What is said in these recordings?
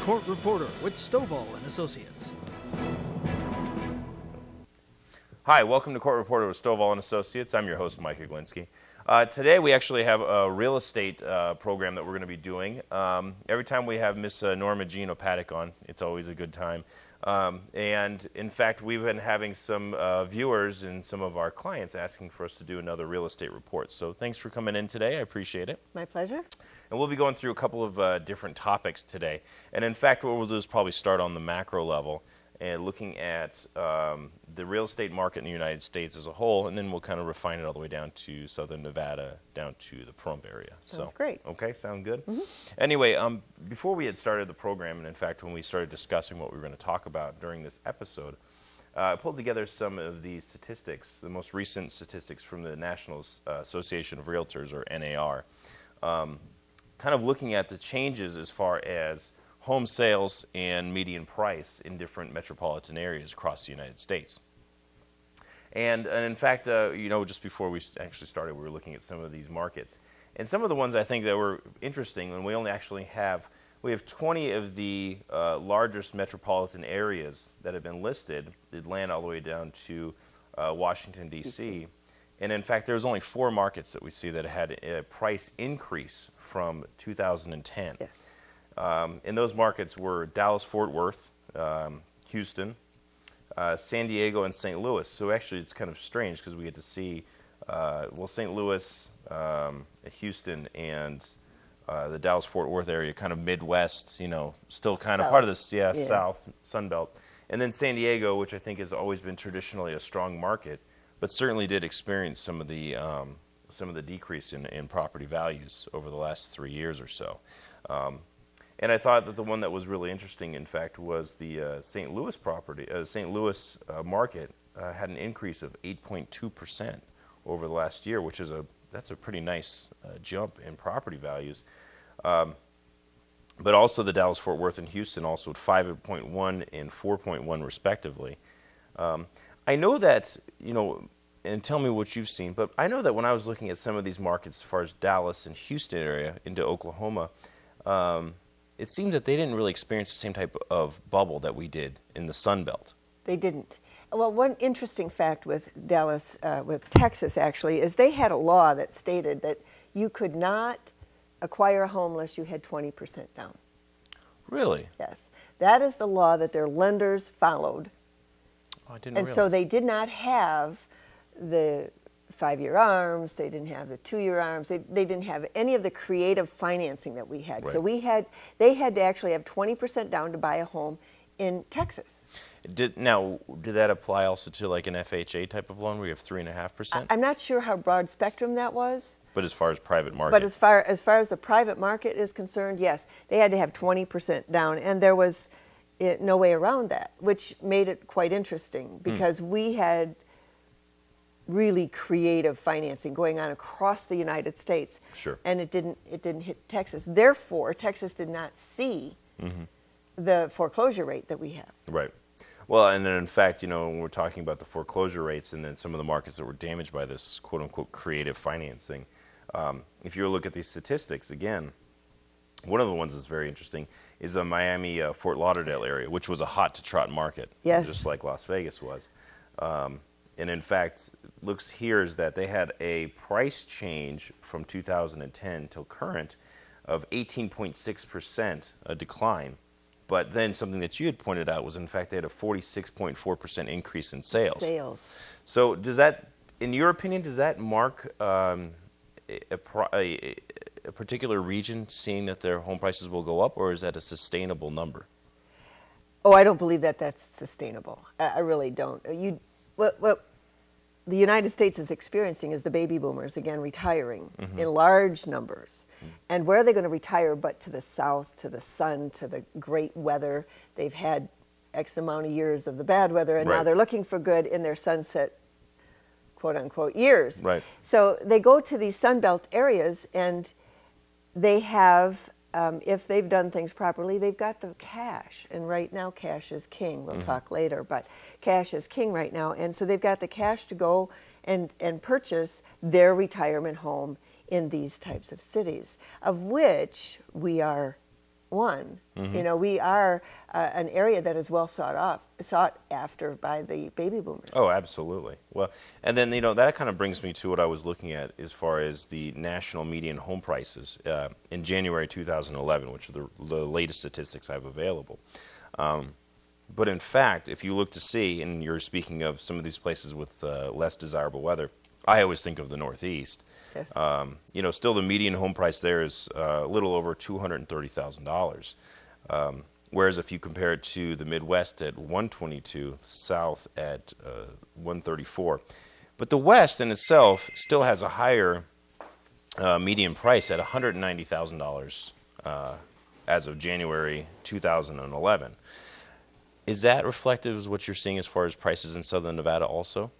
Court Reporter with Stovall and Associates. Hi, welcome to Court Reporter with Stovall and Associates. I'm your host, Mike Iglinski. Today we actually have a real estate program that we're going to be doing. Every time we have Miss Norma Opatik on, it's always a good time. And in fact, we've been having some viewers and some of our clients asking for us to do another real estate report. So thanks for coming in today. I appreciate it. My pleasure. And we'll be going through a couple of different topics today. And in fact, what we'll do is probably start on the macro level and looking at the real estate market in the United States as a whole, and then we'll kind of refine it all the way down to southern Nevada, down to the Pahrump area. Sounds great. Okay, sound good? Mm-hmm. Anyway, before we had started the program, and in fact when we started discussing what we were going to talk about during this episode, I pulled together some of the statistics, the most recent statistics from the National Association of Realtors, or NAR, kind of looking at the changes as far as home sales and median price in different metropolitan areas across the United States. And in fact, just before we actually started, we were looking at some of these markets. And some of the ones I think that were interesting, and we have 20 of the largest metropolitan areas that have been listed, Atlanta all the way down to Washington, D.C. And in fact, there's only 4 markets that we see that had a price increase from 2010. Yes. And those markets were Dallas-Fort Worth, Houston, San Diego, and St. Louis. So actually it's kind of strange because we get to see, St. Louis, Houston, and the Dallas-Fort Worth area, kind of Midwest, still kind of part of this, South, Sun Belt. And then San Diego, which I think has always been traditionally a strong market, but certainly did experience some of the decrease in property values over the last 3 years or so. And I thought that the one that was really interesting, in fact, was the St. Louis market had an increase of 8.2% over the last year, which is that's a pretty nice jump in property values. But also the Dallas-Fort Worth and Houston also at 5.1 and 4.1 respectively. I know that, and tell me what you've seen, but I know that when I was looking at some of these markets as far as Dallas and Houston area into Oklahoma, it seemed that they didn't really experience the same type of bubble that we did in the Sun Belt. They didn't. Well, one interesting fact with Texas actually, is they had a law that stated that you could not acquire a home unless you had 20% down. Really? Yes. That is the law that their lenders followed. Oh, I didn't realize. So they did not have the 5-year ARMs, they didn't have the 2-year ARMs, they didn't have any of the creative financing that we had. Right. So they had to actually have 20% down to buy a home in Texas. Did that apply also to like an FHA type of loan where you have 3.5%? I'm not sure how broad spectrum that was. But as far as private market? But as far as the private market is concerned, yes, they had to have 20% down, and there was no way around that, which made it quite interesting because we had really creative financing going on across the United States. Sure. And it didn't hit Texas. Therefore, Texas did not see the foreclosure rate that we have. Right. Well, and then in fact, when we're talking about the foreclosure rates and then some of the markets that were damaged by this quote-unquote creative financing, if you look at these statistics, again, one of the ones that's very interesting is the Miami, Fort Lauderdale area, which was a hot-to-trot market, just like Las Vegas was. And in fact, looks here is that they had a price change from 2010 till current of 18.6%, a decline. But then something that you had pointed out was, in fact, they had a 46.4% increase in sales. So does that, in your opinion, does that mark a particular region seeing that their home prices will go up, or is that a sustainable number? Oh, I don't believe that that's sustainable. I really don't. What the United States is experiencing is the baby boomers, again, retiring in large numbers. And where are they going to retire but to the south, to the sun, to the great weather? They've had X amount of years of the bad weather, and now they're looking for good in their sunset, quote-unquote, years. Right. So they go to these Sunbelt areas, and they have, if they've done things properly, they've got the cash. And right now, cash is king. We'll talk later, but cash is king right now. And so they've got the cash to go and purchase their retirement home in these types of cities, of which we are one. You know, we are an area that is well sought after by the baby boomers. Oh, absolutely. Well, and then, that kind of brings me to what I was looking at as far as the national median home prices in January 2011, which are the latest statistics I have available. But in fact, if you look to see, and you're speaking of some of these places with less desirable weather, I always think of the Northeast. Yes. Still the median home price there is a little over $230,000. Whereas if you compare it to the Midwest at $122,000, South at $134,000. But the West in itself still has a higher median price at $190,000 as of January 2011. Is that reflective of what you're seeing as far as prices in Southern Nevada also?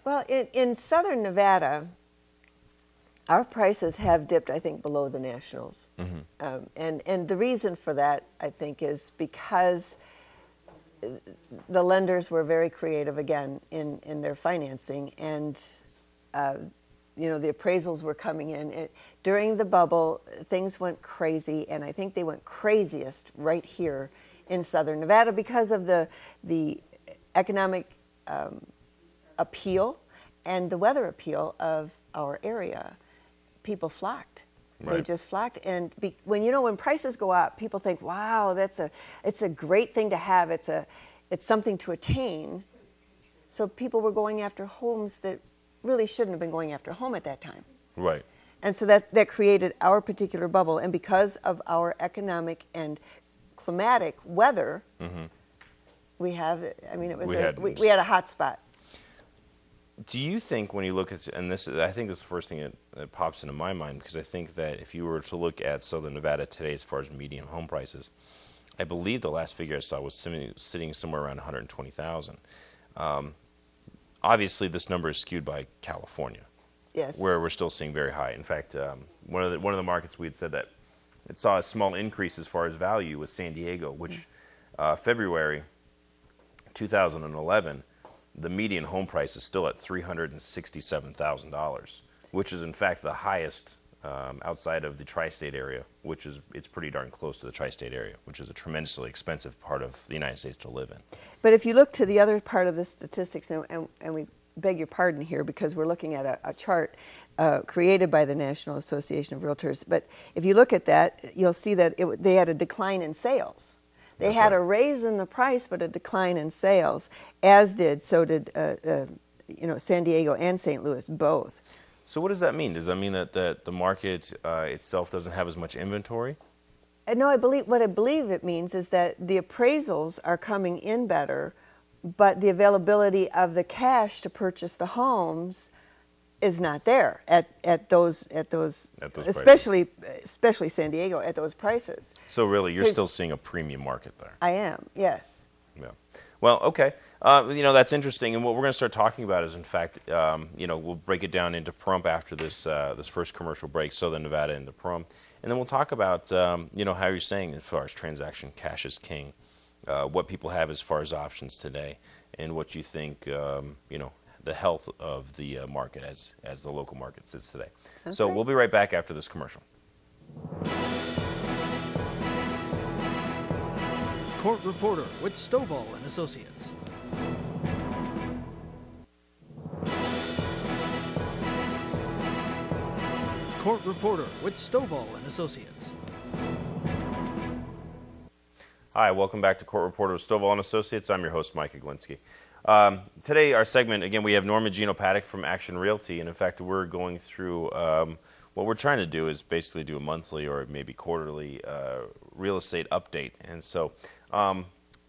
Well, in Southern Nevada, our prices have dipped, I think, below the nationals. And the reason for that, I think, is because the lenders were very creative, again, in their financing. And, the appraisals were coming in. During the bubble, things went crazy, and I think they went craziest right here in Southern Nevada because of the economic appeal and the weather appeal of our area. People flocked. Right. They just flocked, and when prices go up, people think, "Wow, it's a great thing to have. It's something to attain." So people were going after homes that really shouldn't have been going after a home at that time. Right. And so that created our particular bubble, and because of our economic and climatic weather, we have. I mean, we had a hot spot. Do you think when you look at, and I think this is the first thing that pops into my mind, because I think that if you were to look at Southern Nevada today as far as median home prices, I believe the last figure I saw was sitting somewhere around $120,000. Obviously, this number is skewed by California, Yes. where we're still seeing very high. In fact, one of the markets we had said that it saw a small increase as far as value was San Diego, which February 2011. The median home price is still at $367,000, which is in fact the highest outside of the tri-state area, it's pretty darn close to the tri-state area, which is a tremendously expensive part of the United States to live in. But if you look to the other part of the statistics, and we beg your pardon here because we're looking at a chart created by the National Association of Realtors, but if you look at that, you'll see that they had a decline in sales. They had a raise in the price, but a decline in sales, so did San Diego and St. Louis both. So what does that mean? Does that mean that the market itself doesn't have as much inventory? No, what I believe it means is that the appraisals are coming in better, but the availability of the cash to purchase the homes is not there at those especially San Diego at those prices. So really, you're still seeing a premium market there. I am, yes. Yeah. Well, okay. That's interesting. And what we're going to start talking about is, in fact, we'll break it down into Pahrump after this first commercial break, Southern Nevada into Pahrump. And then we'll talk about, how you're saying as far as transaction cash is king, what people have as far as options today, and what you think, the health of the market as the local market sits today. So we'll be right back after this commercial. Court reporter with Stovall and Associates. Court reporter with Stovall and Associates. Hi, welcome back to Court Reporter with Stovall and Associates. I'm your host, Mike Iglinski. Today, our segment, again, we have Norma and Opatik from Action Realty, and in fact, we're going through, what we're trying to do is basically do a monthly or maybe quarterly real estate update. And so,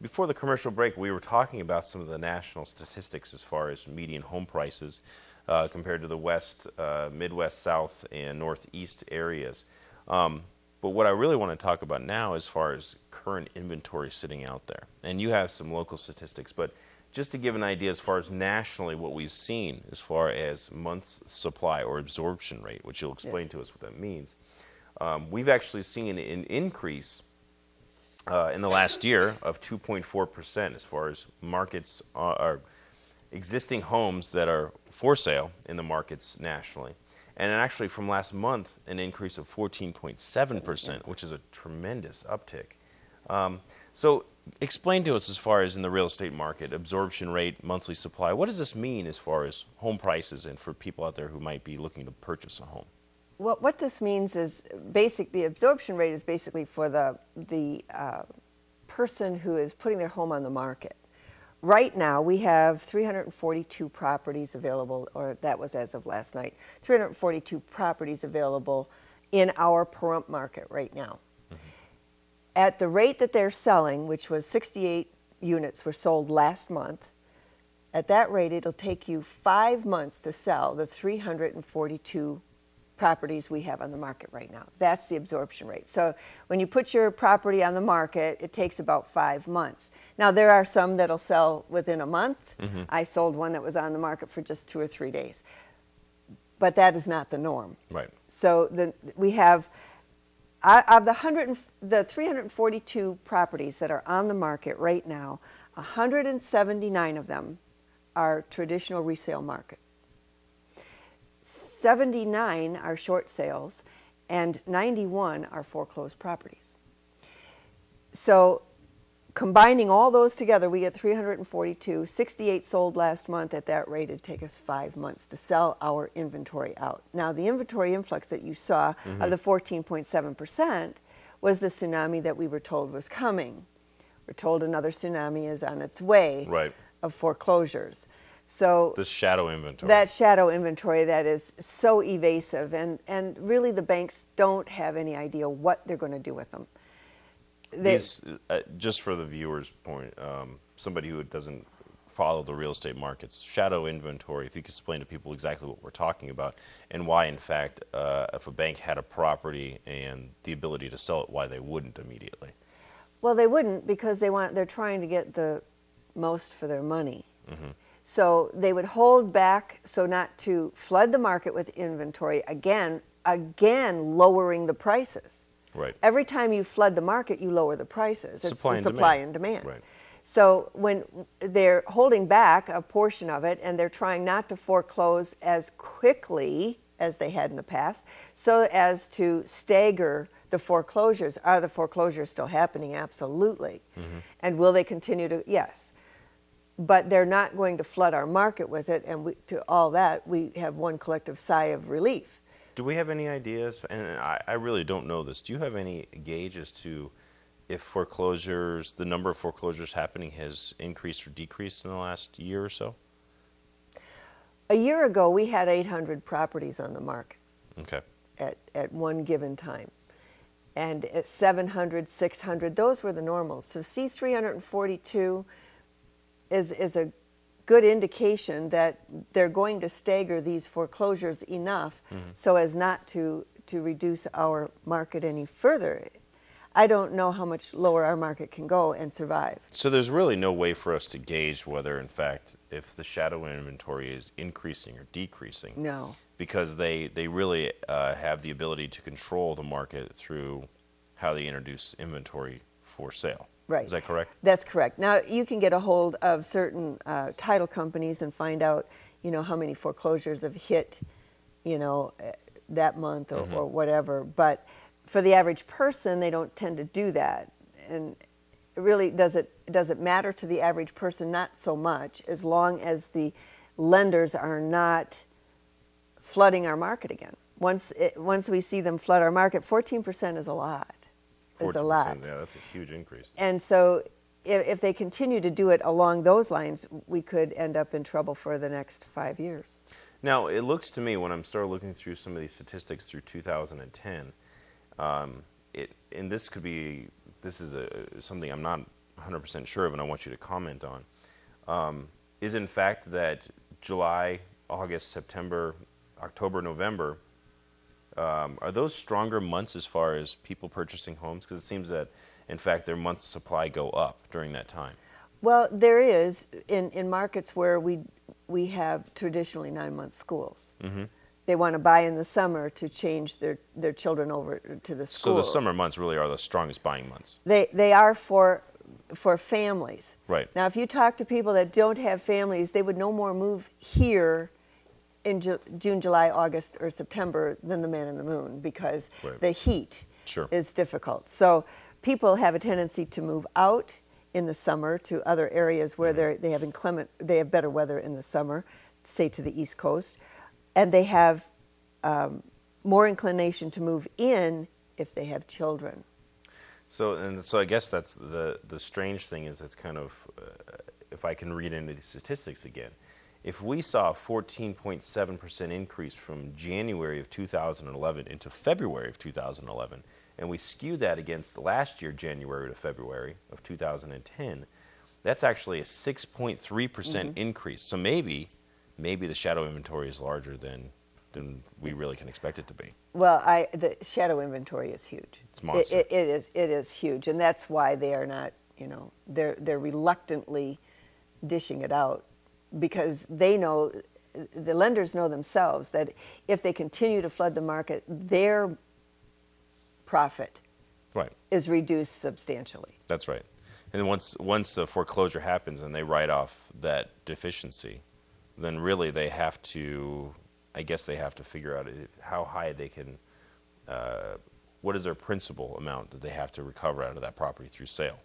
before the commercial break, we were talking about some of the national statistics as far as median home prices compared to the West, Midwest, South, and Northeast areas. But what I really want to talk about now as far as current inventory sitting out there. And you have some local statistics, but just to give an idea as far as nationally what we've seen as far as months supply or absorption rate, which you'll explain to us what that means. We've actually seen an increase in the last year of 2.4% as far as markets are existing homes that are for sale in the markets nationally. And actually from last month, an increase of 14.7%, which is a tremendous uptick. So explain to us, as far as in the real estate market, absorption rate, monthly supply, what does this mean as far as home prices and for people out there who might be looking to purchase a home? Well, what this means is the absorption rate is basically for the person who is putting their home on the market. Right now, we have 342 properties available, or that was as of last night, 342 properties available in our Pahrump market right now. Mm-hmm. At the rate that they're selling, which was 68 units were sold last month, at that rate, it'll take you 5 months to sell the 342 properties we have on the market right now. That's the absorption rate. So when you put your property on the market, it takes about 5 months. Now, there are some that'll sell within a month. Mm-hmm. I sold one that was on the market for just 2 or 3 days. But that is not the norm. Right. So we have, of the 342 properties that are on the market right now, 179 of them are traditional resale market. 79 are short sales, and 91 are foreclosed properties. So combining all those together, we get 342. 68 sold last month. At that rate, it'd take us 5 months to sell our inventory out. Now, the inventory influx that you saw of the 14.7% was the tsunami that we were told was coming. We're told another tsunami is on its way of foreclosures. So this shadow inventory. That shadow inventory that is so evasive, and really the banks don't have any idea what they're going to do with them. Just for the viewer's point, somebody who doesn't follow the real estate markets, shadow inventory, if you could explain to people exactly what we're talking about and why, in fact, if a bank had a property and the ability to sell it, why they wouldn't immediately. Well, they wouldn't, because they're trying to get the most for their money. Mm-hmm. So they would hold back so not to flood the market with inventory, again lowering the prices. Right. Every time you flood the market, you lower the prices. It's supply and demand. Right. So when they're holding back a portion of it and they're trying not to foreclose as quickly as they had in the past, so as to stagger the foreclosures. Are the foreclosures still happening? Absolutely. Mm-hmm. And will they continue to? Yes. But they're not going to flood our market with it, and to all that, we have one collective sigh of relief. Do we have any ideas, and I really don't know this, do you have any gauge as to if foreclosures, the number of foreclosures happening has increased or decreased in the last year or so? A year ago, we had 800 properties on the market. Okay. At one given time. And at 700, 600, those were the normals. To see 342 is a good indication that they're going to stagger these foreclosures enough so as not to reduce our market any further. I don't know how much lower our market can go and survive. So there's really no way for us to gauge whether, in fact, if the shadow inventory is increasing or decreasing. No. Because they really have the ability to control the market through how they introduce inventory for sale. Right. Is that correct? That's correct. Now, you can get a hold of certain title companies and find out, how many foreclosures have hit, that month or whatever. But for the average person, they don't tend to do that. And really, does it matter to the average person? Not so much, as long as the lenders are not flooding our market again. Once we see them flood our market, 14% is a lot. Is a lot. Yeah, that's a huge increase. And so if they continue to do it along those lines, we could end up in trouble for the next 5 years. Now, it looks to me, when I'm started looking through some of these statistics through 2010, and this is something I'm not 100% sure of, and I want you to comment on, is in fact that July, August, September, October, November, are those stronger months as far as people purchasing homes? Because it seems that, in fact, their months' supply go up during that time. Well, there is in markets where we have traditionally 9-month schools. Mm-hmm. They want to buy in the summer to change their children over to the school. So the summer months really are the strongest buying months. They are for families. Right. Now, if you talk to people that don't have families, they would no more move here in June, July, August, or September than the man in the moon, because the heat is difficult. So people have a tendency to move out in the summer to other areas where they have better weather in the summer, say to the East Coast, and they have more inclination to move in if they have children. So I guess that's the strange thing is it's kind of, if I can read into the statistics again, if we saw a 14.7% increase from January of 2011 into February of 2011, and we skew that against last year, January to February of 2010, that's actually a 6.3% increase. So maybe the shadow inventory is larger than we really can expect it to be. Well, the shadow inventory is huge. It's monster. It is huge, and that's why they are not, they're reluctantly dishing it out, because they know, the lenders know themselves that if they continue to flood the market, their profit is reduced substantially. That's right. And then once the foreclosure happens and they write off that deficiency, then really they have to, I guess they have to figure out how high they can, what is their principal amount that they have to recover out of that property through sale.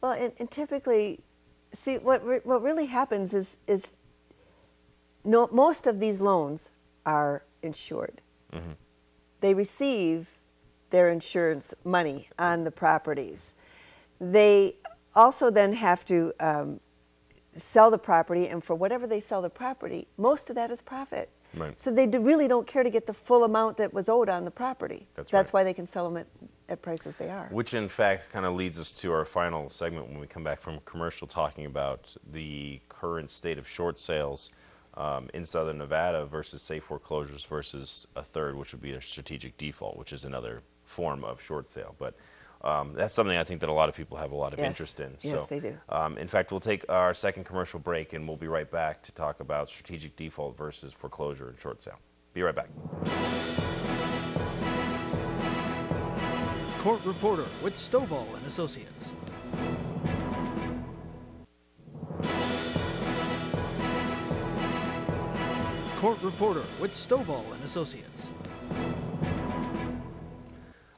Well, and typically, see, what really happens is most of these loans are insured. They receive their insurance money on the properties. They also then have to sell the property, and for whatever they sell the property, most of that is profit. Right. So they really don't care to get the full amount that was owed on the property. That's why they can sell them at prices they are. Which in fact kind of leads us to our final segment when we come back from commercial, talking about the current state of short sales in Southern Nevada versus safe foreclosures versus a third, which would be a strategic default, which is another form of short sale. But that's something I think that a lot of people have a lot of interest in. Yes, they do. In fact, we'll take our second commercial break, and we'll be right back to talk about strategic default versus foreclosure and short sale. Be right back. Court Reporter with Stovall and Associates. Court Reporter with Stovall and Associates.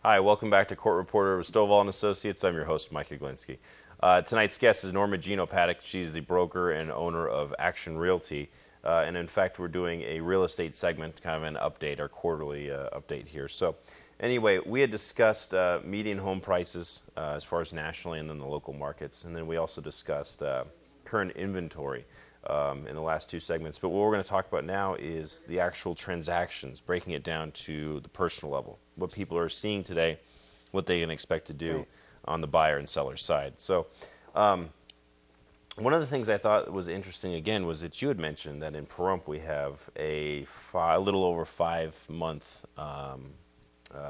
Hi, welcome back to Court Reporter with Stovall and Associates. I'm your host, Mike Iglinski. Tonight's guest is Norma Opatik. She's the broker and owner of Action Realty. And in fact, we're doing a real estate segment, kind of an update, our quarterly update here. So anyway, we had discussed median home prices as far as nationally and then the local markets. And then we also discussed current inventory in the last two segments. But what we're going to talk about now is the actual transactions, breaking it down to the personal level, what people are seeing today, what they can expect to do on the buyer and seller side. So one of the things I thought was interesting, again, was that you had mentioned that in Pahrump we have a little over 5 month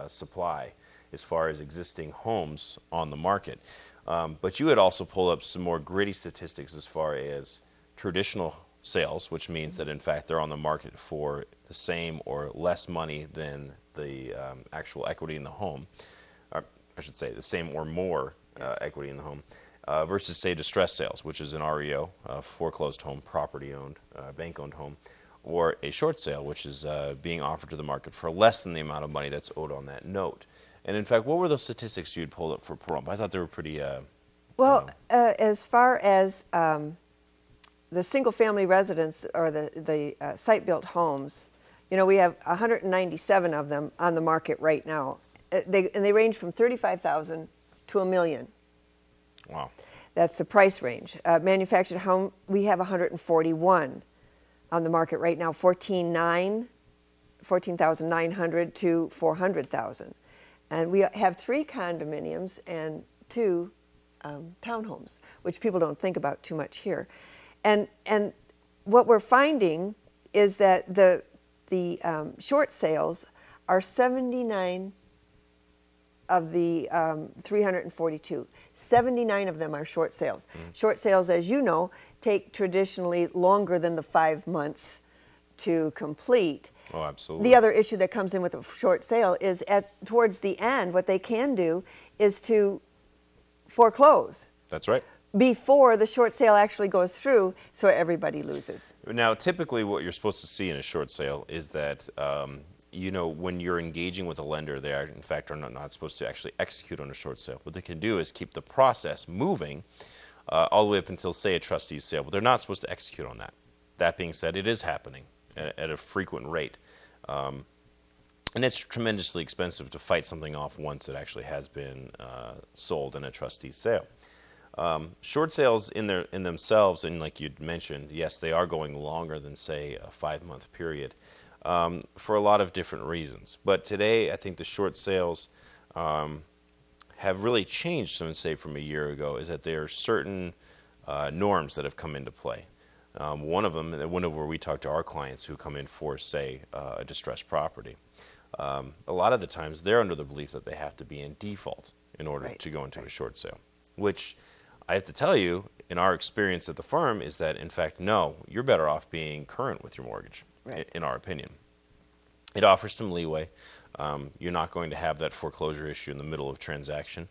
supply as far as existing homes on the market. But you had also pulled up some more gritty statistics as far as traditional sales, which means that in fact they're on the market for the same or less money than the actual equity in the home, or I should say the same or more equity in the home, versus say distressed sales, which is an REO, foreclosed home, property-owned, bank-owned home, or a short sale, which is being offered to the market for less than the amount of money that's owed on that note. And in fact, what were those statistics you had pulled up for Pahrump? I thought they were pretty... well, as far as the single-family residence or the site-built homes, we have 197 of them on the market right now. They range from $35,000 to $1 million. Wow. That's the price range. Manufactured home, we have 141 on the market right now, 14,900 to 400,000. And we have 3 condominiums and 2 townhomes, which people don't think about too much here. And what we're finding is that the short sales are 79 of the 342. 79 of them are short sales. Short sales, as you know, take traditionally longer than the 5 months to complete. Oh, absolutely. The other issue that comes in with a short sale is towards the end, what they can do is to foreclose. That's right. before the short sale actually goes through, so everybody loses. Now, typically what you're supposed to see in a short sale is that, you know, when you're engaging with a lender, they are, in fact, are not supposed to actually execute on a short sale. What they can do is keep the process moving all the way up until, say, a trustee's sale, but they're not supposed to execute on that. That being said, it is happening at a frequent rate. And it's tremendously expensive to fight something off once it actually has been sold in a trustee's sale. Short sales in themselves, and like you'd mentioned, yes, they are going longer than, say, a 5-month period for a lot of different reasons. But today, I think the short sales have really changed, say, from a year ago, is that there are certain norms that have come into play. One of them, whenever we talk to our clients who come in for, say, a distressed property, a lot of the times they're under the belief that they have to be in default in order to go into a short sale, which I have to tell you, in our experience at the firm, is that, in fact, no, you're better off being current with your mortgage, in our opinion. It offers some leeway. You're not going to have that foreclosure issue in the middle of transaction.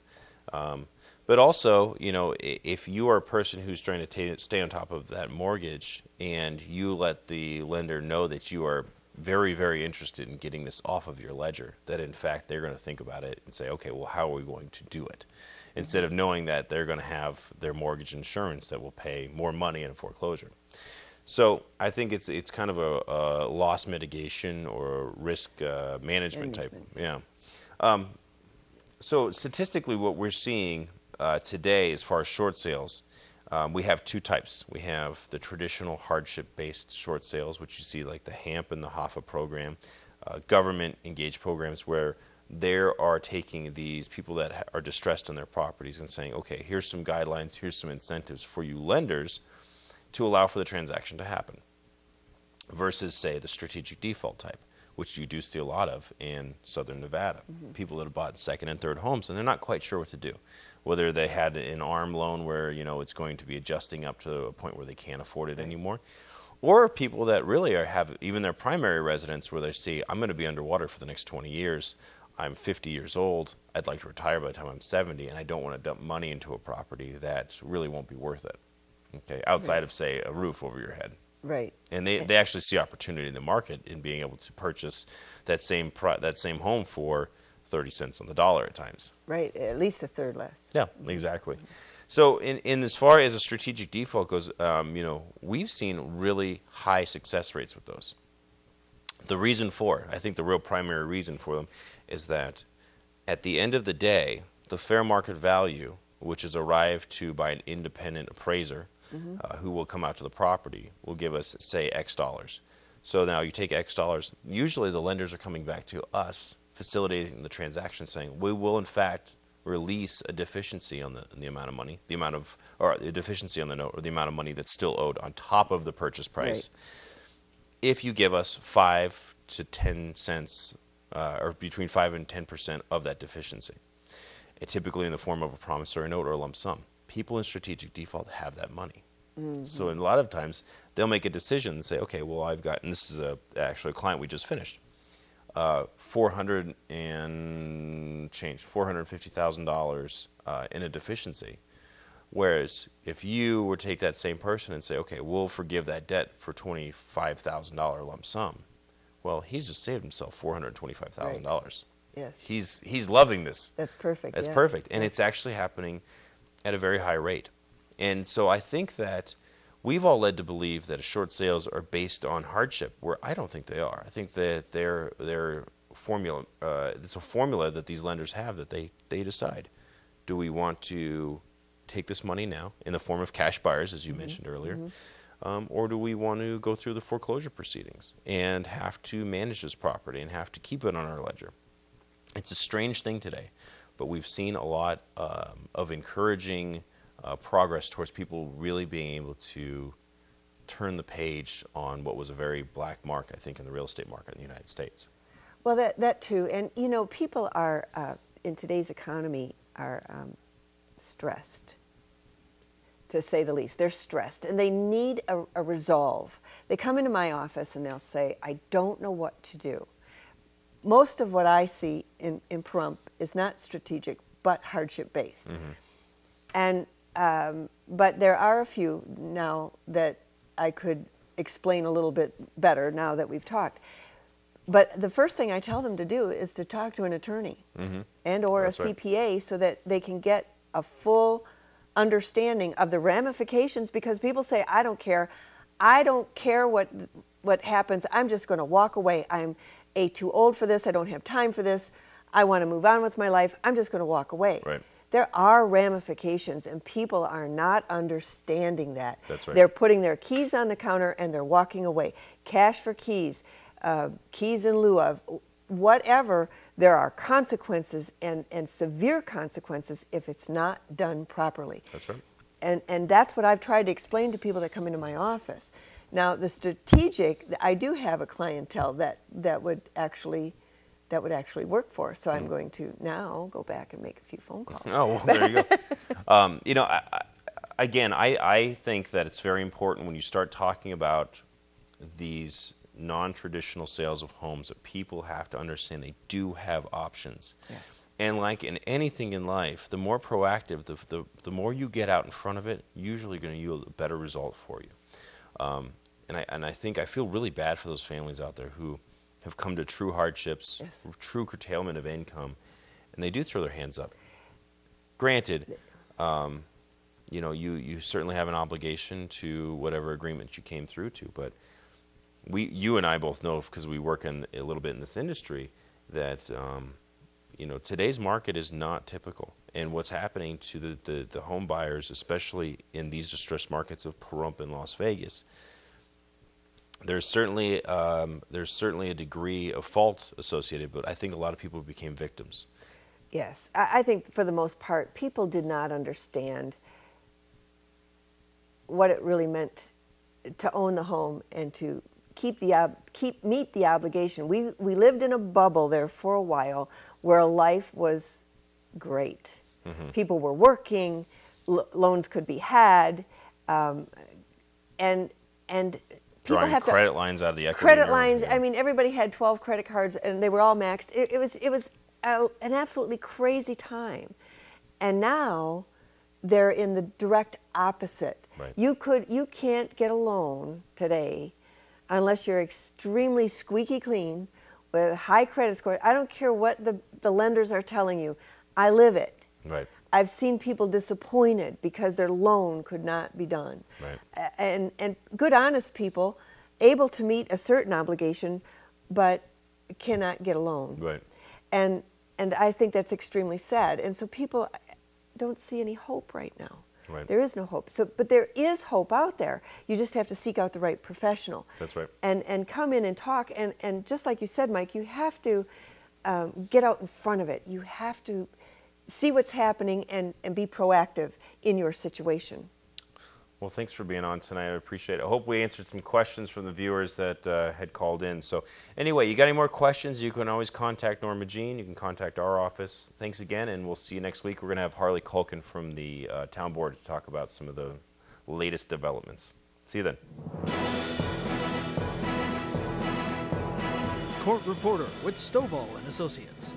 But also, you know, if you are a person who's trying to stay on top of that mortgage and you let the lender know that you are very, very interested in getting this off of your ledger, that in fact they're going to think about it and say, okay, well, how are we going to do it? Instead of knowing that they're going to have their mortgage insurance that will pay more money in a foreclosure. So I think it's kind of a loss mitigation or risk management type. Yeah. So statistically, what we're seeing today as far as short sales, we have two types. We have the traditional hardship-based short sales, which you see like the HAMP and the HOFA program, government-engaged programs where they are taking these people that are distressed on their properties and saying, okay, here's some guidelines, here's some incentives for you lenders to allow for the transaction to happen, versus, say, the strategic default type, which you do see a lot of in southern Nevada. People that have bought second and third homes, and they're not quite sure what to do. Whether they had an ARM loan where, you know, it's going to be adjusting up to a point where they can't afford it anymore, or people that really have even their primary residence where they see, I'm going to be underwater for the next 20 years, I'm 50 years old, I'd like to retire by the time I'm 70, and I don't want to dump money into a property that really won't be worth it, okay, outside of, say, a roof over your head. Right. And they actually see opportunity in the market in being able to purchase that same home for 30 cents on the dollar at times. Right, at least a third less. Yeah, exactly. So in as far as a strategic default goes, you know, we've seen really high success rates with those. The reason for it, I think the real primary reason for them, is that at the end of the day, the fair market value, which is arrived to by an independent appraiser, who will come out to the property, will give us, say, X dollars. So now you take X dollars. Usually the lenders are coming back to us, facilitating the transaction, saying, we will, in fact, release a deficiency on the amount of money, or the deficiency on the note, or the amount of money that's still owed on top of the purchase price, if you give us 5 to 10 cents, or between 5 and 10% of that deficiency, typically in the form of a promissory note or a lump sum. People in strategic default have that money. So a lot of times they'll make a decision and say, okay, well, I've got, and this is actually a client we just finished, $450,000 in a deficiency. Whereas if you were to take that same person and say, okay, we'll forgive that debt for $25,000 lump sum, well, he's just saved himself $425,000. Right. Yes. He's loving this. That's perfect. That's perfect. And it's actually happening at a very high rate. And so I think that we've all led to believe that short sales are based on hardship, where I don't think they are. I think that they're formula. It's a formula that these lenders have that they decide. Do we want to take this money now in the form of cash buyers, as you mentioned earlier, or do we want to go through the foreclosure proceedings and have to manage this property and have to keep it on our ledger? It's a strange thing today, but we've seen a lot of encouraging progress towards people really being able to turn the page on what was a very black mark, I think, in the real estate market in the United States. Well, that too. And, you know, people are, in today's economy, are stressed, to say the least. They're stressed, and they need a resolve. They come into my office and they'll say, I don't know what to do. Most of what I see in Pahrump is not strategic, but hardship-based. And But there are a few now that I could explain a little bit better now that we've talked. But the first thing I tell them to do is to talk to an attorney and or That's a right. CPA so that they can get a full understanding of the ramifications, because people say, I don't care what happens, I'm just going to walk away. I'm too old for this, I don't have time for this, I want to move on with my life, I'm just going to walk away. Right. There are ramifications, and people are not understanding that. That's right. They're putting their keys on the counter and they're walking away. Cash for keys, keys in lieu of, whatever. There are consequences and severe consequences if it's not done properly. That's right. And that's what I've tried to explain to people that come into my office. Now, the strategic, I do have a clientele that would actually work for. So I'm going to now go back and make a few phone calls. Oh, well, there you go. You know, I think that it's very important when you start talking about these non-traditional sales of homes that people have to understand they do have options. Yes. And like in anything in life, the more proactive, the more you get out in front of it, usually going to yield a better result for you. And I think I feel really bad for those families out there who have come to true hardships, Yes. true curtailment of income, and they do throw their hands up. Granted, you know, you certainly have an obligation to whatever agreement you came through to, but you and I both know, because we work a little bit in this industry, that you know, today's market is not typical, and what's happening to the home buyers, especially in these distressed markets of Pahrump and Las Vegas, there's certainly a degree of fault associated, but I think a lot of people became victims. Yes, I think for the most part, people did not understand what it really meant to own the home and to meet the obligation. We lived in a bubble there for a while where life was great. People were working, loans could be had, and people Drawing have credit lines out of the equity. credit lines. I mean, everybody had 12 credit cards, and they were all maxed. It was an absolutely crazy time, and now they're in the direct opposite. Right. You can't get a loan today unless you're extremely squeaky clean with a high credit score. I don't care what the lenders are telling you. I live it. Right. I've seen people disappointed because their loan could not be done. Right. And good, honest people able to meet a certain obligation, but cannot get a loan. Right. And I think that's extremely sad. And so people don't see any hope right now. Right. There is no hope. But there is hope out there. You just have to seek out the right professional. That's right. And come in and talk. And just like you said, Mike, you have to get out in front of it. You have to see what's happening and be proactive in your situation. Well, thanks for being on tonight. I appreciate it. I hope we answered some questions from the viewers that had called in. So anyway, you got any more questions, you can always contact Norma Jean. You can contact our office. Thanks again, and we'll see you next week. We're going to have Harley Culkin from the town board to talk about some of the latest developments. See you then. Court reporter with Stovall and Associates.